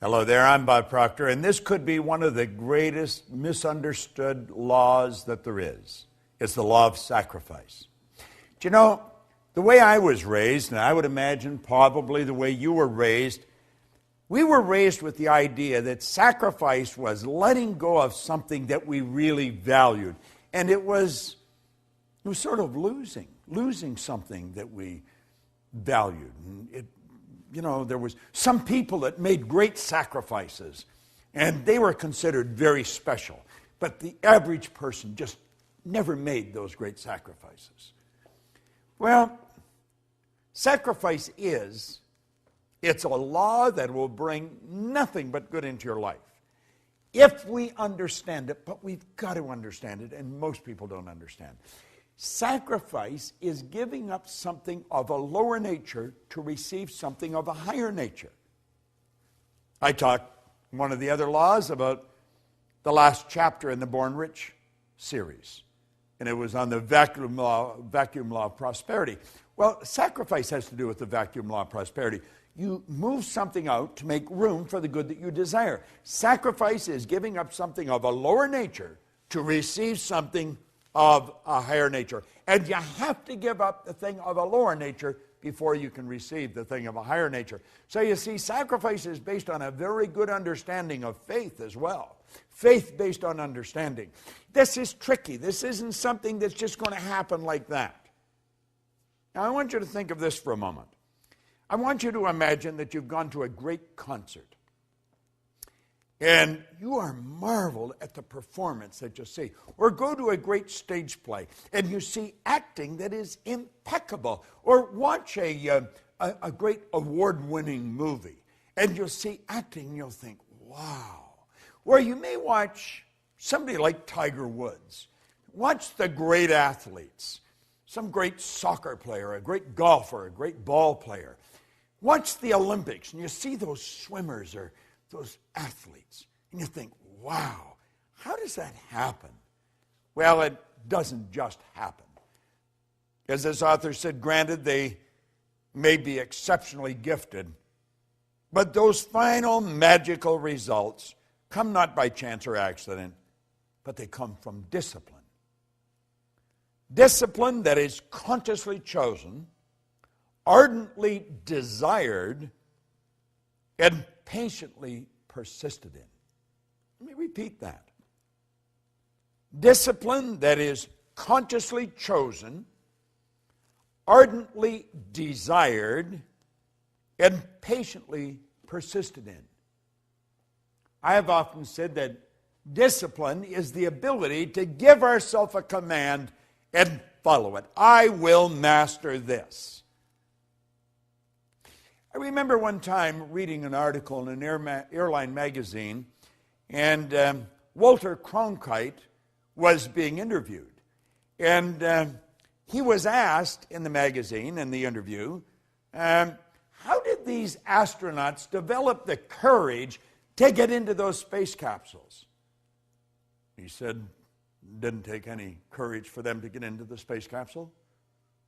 Hello there, I'm Bob Proctor, and this could be one of the greatest misunderstood laws that there is. It's the law of sacrifice. Do you know, the way I was raised, and I would imagine probably the way you were raised, we were raised with the idea that sacrifice was letting go of something that we really valued. And it was sort of losing something that we valued. And there was some people that made great sacrifices, and they were considered very special. But the average person just never made those great sacrifices. Well, sacrifice it's a law that will bring nothing but good into your life. If we understand it, but we've got to understand it, and most people don't understand. Sacrifice is giving up something of a lower nature to receive something of a higher nature. I talked one of the other laws about the last chapter in the Born Rich series, and it was on the vacuum law of prosperity. Well, sacrifice has to do with the vacuum law of prosperity. You move something out to make room for the good that you desire. Sacrifice is giving up something of a lower nature to receive something of a higher nature. And you have to give up the thing of a lower nature before you can receive the thing of a higher nature. So you see, sacrifice is based on a very good understanding of faith as well. Faith based on understanding. This is tricky. This isn't something that's just going to happen like that. Now I want you to think of this for a moment. I want you to imagine that you've gone to a great concert. And you are marveled at the performance that you see. Or go to a great stage play and you see acting that is impeccable. Or watch a great award-winning movie and you'll see acting and you'll think, wow. Or you may watch somebody like Tiger Woods. Watch the great athletes. Some great soccer player, a great golfer, a great ball player. Watch the Olympics and you see those swimmers or those athletes, and you think, wow, how does that happen? Well, it doesn't just happen. As this author said, granted, they may be exceptionally gifted, but those final magical results come not by chance or accident, but they come from discipline. Discipline that is consciously chosen, ardently desired, and patiently persisted in. Let me repeat that. Discipline that is consciously chosen, ardently desired, and patiently persisted in. I have often said that discipline is the ability to give ourselves a command and follow it. I will master this. I remember one time reading an article in an airline magazine, and Walter Cronkite was being interviewed. And he was asked in the magazine, in the interview, how did these astronauts develop the courage to get into those space capsules? He said, it didn't take any courage for them to get into the space capsule.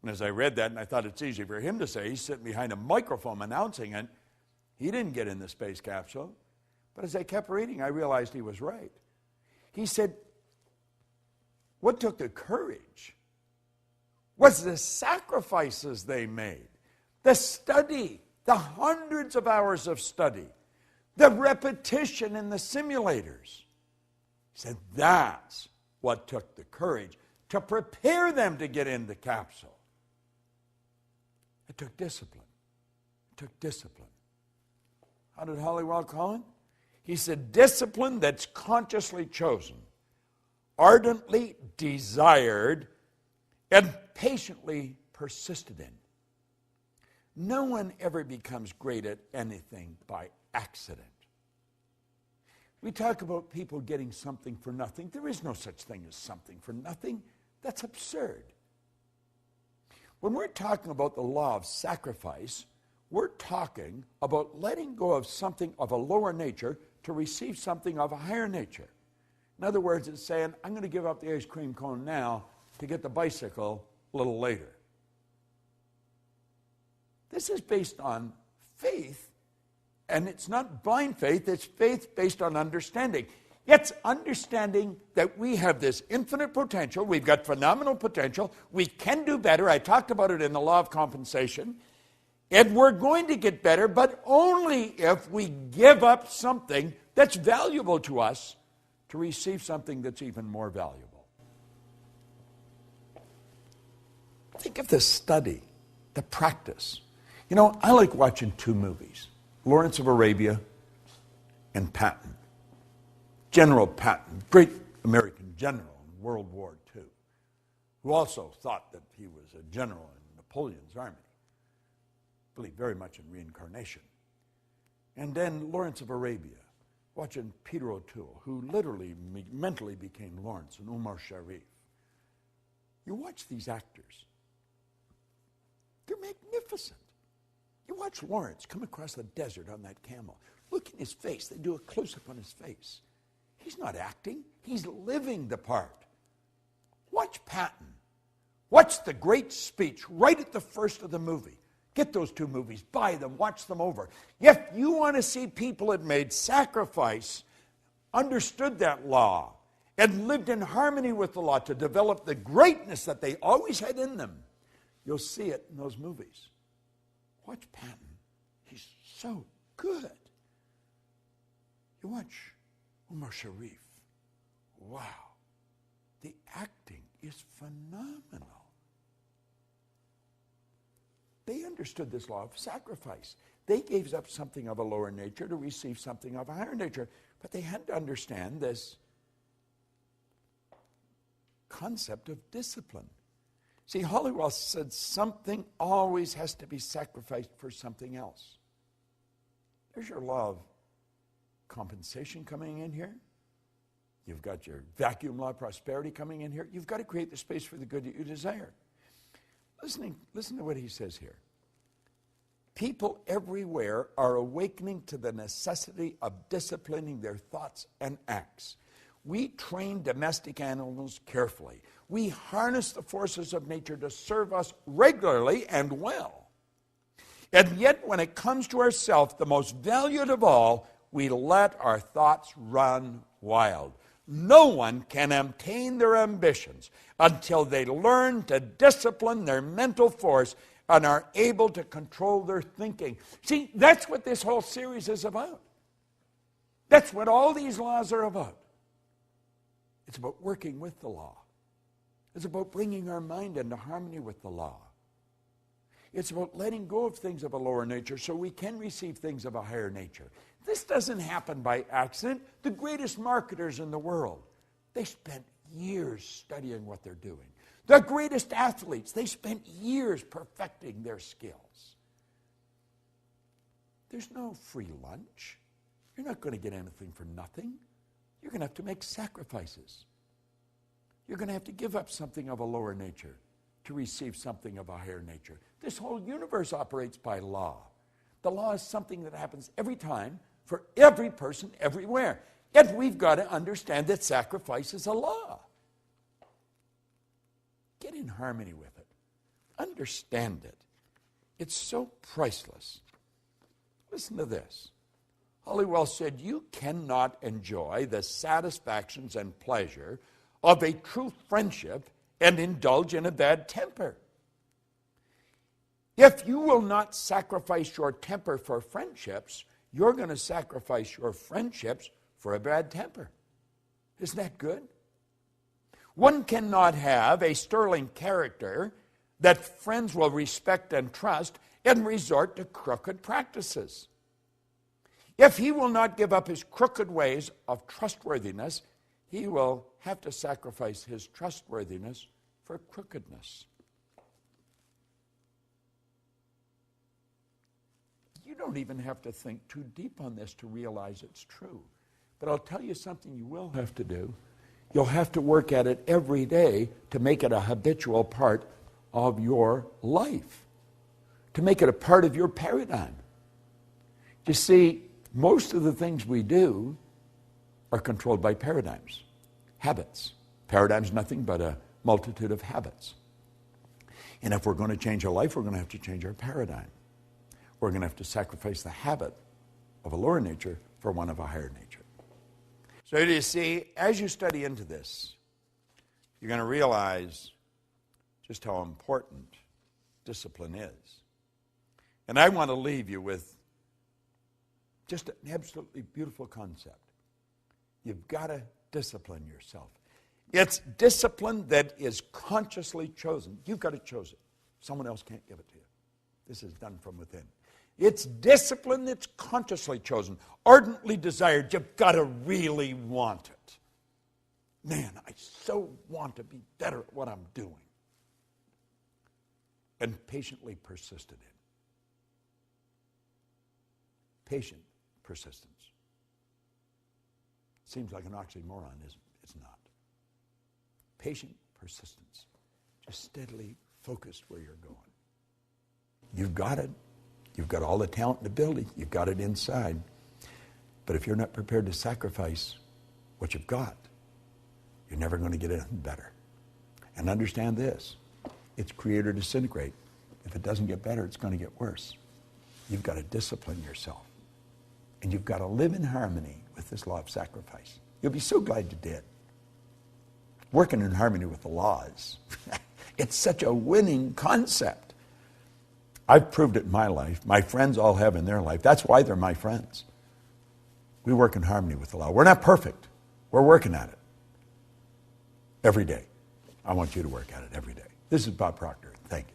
And as I read that, and I thought it's easy for him to say, he's sitting behind a microphone announcing it, he didn't get in the space capsule. But as I kept reading, I realized he was right. He said, what took the courage was the sacrifices they made, the study, the hundreds of hours of study, the repetition in the simulators. He said, that's what took the courage to prepare them to get in the capsule. It took discipline. It took discipline. How did Halliwell call it? He said, discipline that's consciously chosen, ardently desired, and patiently persisted in. No one ever becomes great at anything by accident. We talk about people getting something for nothing. There is no such thing as something for nothing. That's absurd. When we're talking about the law of sacrifice, we're talking about letting go of something of a lower nature to receive something of a higher nature. In other words, it's saying, I'm going to give up the ice cream cone now to get the bicycle a little later. This is based on faith and it's not blind faith, it's faith based on understanding. It's understanding that we have this infinite potential, we've got phenomenal potential, we can do better. I talked about it in the law of compensation. And we're going to get better, but only if we give up something that's valuable to us to receive something that's even more valuable. Think of the study, the practice. You know, I like watching two movies, Lawrence of Arabia and Patton. General Patton, great American general in World War II, who also thought that he was a general in Napoleon's army. Believed very much in reincarnation. And then Lawrence of Arabia, watching Peter O'Toole, who literally mentally became Lawrence, and Umar Sharif. You watch these actors. They're magnificent. You watch Lawrence come across the desert on that camel. Look in his face. They do a close-up on his face. He's not acting. He's living the part. Watch Patton. Watch the great speech right at the first of the movie. Get those two movies, buy them, watch them over. If you want to see people that made sacrifice, understood that law, and lived in harmony with the law to develop the greatness that they always had in them, you'll see it in those movies. Watch Patton. He's so good. You watch Umar Sharif. Wow. The acting is phenomenal. They understood this law of sacrifice. They gave up something of a lower nature to receive something of a higher nature. But they had to understand this concept of discipline. See, Hollywell said something always has to be sacrificed for something else. There's your law of compensation coming in here. You've got your vacuum law of prosperity coming in here. You've got to create the space for the good that you desire. Listen to what he says here. People everywhere are awakening to the necessity of disciplining their thoughts and acts. We train domestic animals carefully. We harness the forces of nature to serve us regularly and well. And yet, when it comes to ourselves, the most valued of all, we let our thoughts run wild. No one can obtain their ambitions until they learn to discipline their mental force and are able to control their thinking. See, that's what this whole series is about. That's what all these laws are about. It's about working with the law. It's about bringing our mind into harmony with the law. It's about letting go of things of a lower nature so we can receive things of a higher nature. This doesn't happen by accident. The greatest marketers in the world, they spent years studying what they're doing. The greatest athletes, they spent years perfecting their skills. There's no free lunch. You're not going to get anything for nothing. You're going to have to make sacrifices. You're going to have to give up something of a lower nature to receive something of a higher nature. This whole universe operates by law. The law is something that happens every time for every person everywhere. Yet we've got to understand that sacrifice is a law. Get in harmony with it. Understand it. It's so priceless. Listen to this. Hollywell said, you cannot enjoy the satisfactions and pleasure of a true friendship and indulge in a bad temper. If you will not sacrifice your temper for friendships, you're going to sacrifice your friendships for a bad temper. Isn't that good? One cannot have a sterling character that friends will respect and trust and resort to crooked practices. If he will not give up his crooked ways of trustworthiness, he will have to sacrifice his trustworthiness for crookedness. You don't even have to think too deep on this to realize it's true. But I'll tell you something you will have to do. You'll have to work at it every day to make it a habitual part of your life, to make it a part of your paradigm. You see, most of the things we do are controlled by paradigms, habits. Paradigm's nothing but a multitude of habits. And if we're going to change our life, we're going to have to change our paradigm. We're going to have to sacrifice the habit of a lower nature for one of a higher nature. So do you see, as you study into this, you're going to realize just how important discipline is. And I want to leave you with just an absolutely beautiful concept. You've got to discipline yourself. It's discipline that is consciously chosen. You've got to choose it. Someone else can't give it to you. This is done from within. It's discipline that's consciously chosen, ardently desired. You've got to really want it. Man, I so want to be better at what I'm doing. And patiently persisted in. Patient persistence. Seems like an oxymoron, isn't it? It's not. Patient persistence. Just steadily focused where you're going. You've got it. You've got all the talent and ability. You've got it inside. But if you're not prepared to sacrifice what you've got, you're never going to get anything better. And understand this. It's create or disintegrate. If it doesn't get better, it's going to get worse. You've got to discipline yourself. And you've got to live in harmony with this law of sacrifice. You'll be so glad you did. Working in harmony with the laws. It's such a winning concept. I've proved it in my life. My friends all have in their life. That's why they're my friends. We work in harmony with the law. We're not perfect. We're working at it. Every day. I want you to work at it every day. This is Bob Proctor. Thank you.